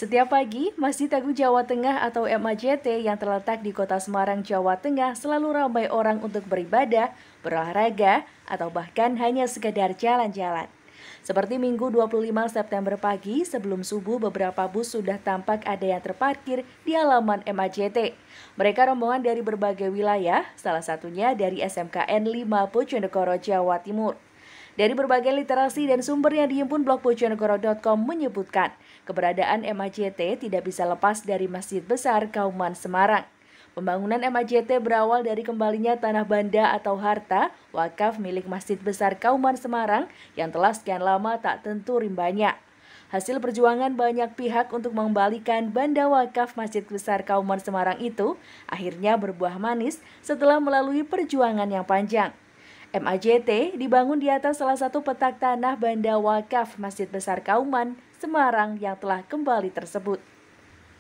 Setiap pagi, Masjid Agung Jawa Tengah atau MAJT yang terletak di Kota Semarang, Jawa Tengah selalu ramai orang untuk beribadah, berolahraga, atau bahkan hanya sekedar jalan-jalan. Seperti Minggu 25 September pagi, sebelum subuh beberapa bus sudah tampak ada yang terparkir di halaman MAJT. Mereka rombongan dari berbagai wilayah, salah satunya dari SMKN 5 Bojonegoro, Jawa Timur. Dari berbagai literasi dan sumber yang dihimpun blog bojonegoro.com menyebutkan, keberadaan MAJT tidak bisa lepas dari Masjid Besar Kauman Semarang. Pembangunan MAJT berawal dari kembalinya tanah banda atau harta wakaf milik Masjid Besar Kauman Semarang yang telah sekian lama tak tentu rimbanya. Hasil perjuangan banyak pihak untuk mengembalikan banda wakaf Masjid Besar Kauman Semarang itu akhirnya berbuah manis setelah melalui perjuangan yang panjang. MAJT dibangun di atas salah satu petak tanah banda wakaf Masjid Besar Kauman Semarang yang telah kembali tersebut.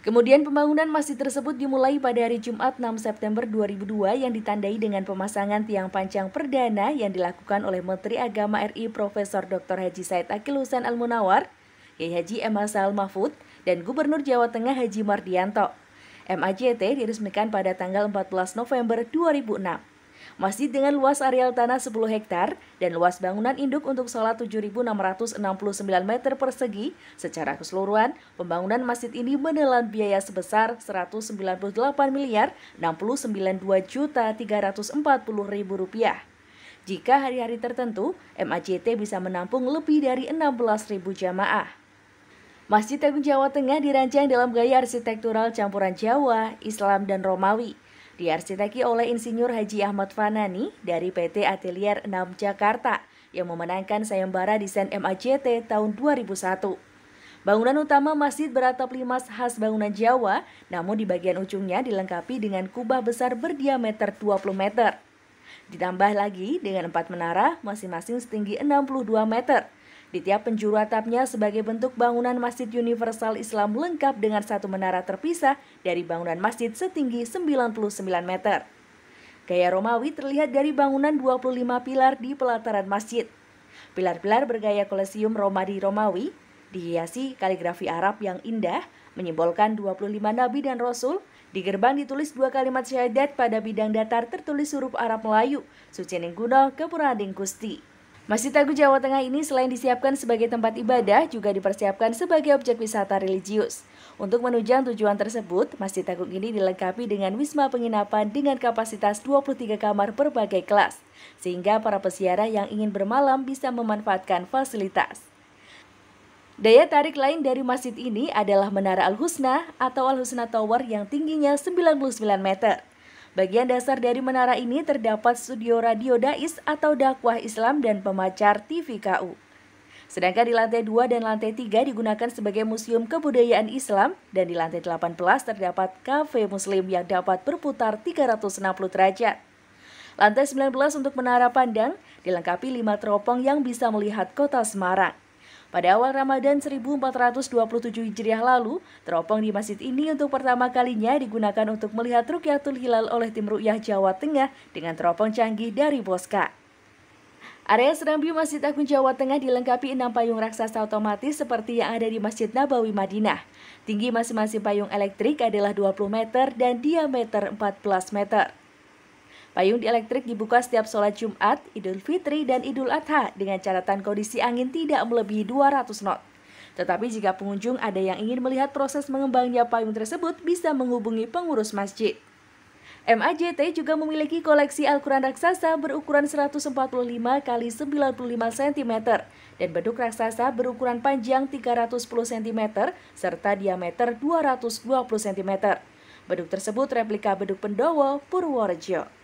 Kemudian pembangunan masjid tersebut dimulai pada hari Jumat 6 September 2002 yang ditandai dengan pemasangan tiang panjang perdana yang dilakukan oleh Menteri Agama RI Profesor Dr. Haji Said Akil Husain Al-Munawar, Kiai Haji M. Hasanul Mahfud, dan Gubernur Jawa Tengah Haji Mardianto. MAJT diresmikan pada tanggal 14 November 2006. Masjid dengan luas areal tanah 10 hektar dan luas bangunan induk untuk sholat 7.669 meter persegi. Secara keseluruhan, pembangunan masjid ini menelan biaya sebesar Rp198.099.340.000. Jika hari-hari tertentu, MAJT bisa menampung lebih dari 16.000 jamaah. Masjid Agung Jawa Tengah dirancang dalam gaya arsitektural campuran Jawa, Islam, dan Romawi. Diarsiteki oleh Insinyur Haji Ahmad Fanani dari PT Atelier 6 Jakarta yang memenangkan sayembara desain MAJT tahun 2001. Bangunan utama masjid beratap limas khas bangunan Jawa, namun di bagian ujungnya dilengkapi dengan kubah besar berdiameter 20 meter. Ditambah lagi dengan 4 menara masing-masing setinggi 62 meter. Di tiap penjuru atapnya sebagai bentuk bangunan Masjid Universal Islam lengkap dengan satu menara terpisah dari bangunan masjid setinggi 99 meter. Gaya Romawi terlihat dari bangunan 25 pilar di pelataran masjid. Pilar-pilar bergaya kolosium Romadi Romawi, dihiasi kaligrafi Arab yang indah, menyimbolkan 25 nabi dan rasul. Di gerbang ditulis 2 kalimat syahadat pada bidang datar tertulis huruf Arab Melayu, Suci Ning Guno Kepurading Gusti. Masjid Agung Jawa Tengah ini selain disiapkan sebagai tempat ibadah, juga dipersiapkan sebagai objek wisata religius. Untuk menunjang tujuan tersebut, Masjid Agung ini dilengkapi dengan wisma penginapan dengan kapasitas 23 kamar berbagai kelas, sehingga para peziarah yang ingin bermalam bisa memanfaatkan fasilitas. Daya tarik lain dari masjid ini adalah Menara Al-Husna atau Al-Husna Tower yang tingginya 99 meter. Bagian dasar dari menara ini terdapat studio radio Dais atau dakwah Islam dan pemacar TV KU. Sedangkan di lantai 2 dan lantai 3 digunakan sebagai museum kebudayaan Islam dan di lantai 18 terdapat kafe muslim yang dapat berputar 360 derajat. Lantai 19 untuk menara pandang dilengkapi 5 teropong yang bisa melihat kota Semarang. Pada awal Ramadan 1427 Hijriah lalu, teropong di masjid ini untuk pertama kalinya digunakan untuk melihat Rukyatul Hilal oleh tim Rukyah Jawa Tengah dengan teropong canggih dari Boska. Area serambi Masjid Agung Jawa Tengah dilengkapi 6 payung raksasa otomatis seperti yang ada di Masjid Nabawi Madinah. Tinggi masing-masing payung elektrik adalah 20 meter dan diameter 14 meter. Payung elektrik dibuka setiap sholat Jumat, Idul Fitri, dan Idul Adha dengan catatan kondisi angin tidak melebihi 200 knot. Tetapi jika pengunjung ada yang ingin melihat proses mengembangnya payung tersebut bisa menghubungi pengurus masjid. MAJT juga memiliki koleksi Al-Quran raksasa berukuran 145 x 95 cm dan beduk raksasa berukuran panjang 310 cm serta diameter 220 cm. Beduk tersebut replika beduk Pendowo, Purworejo.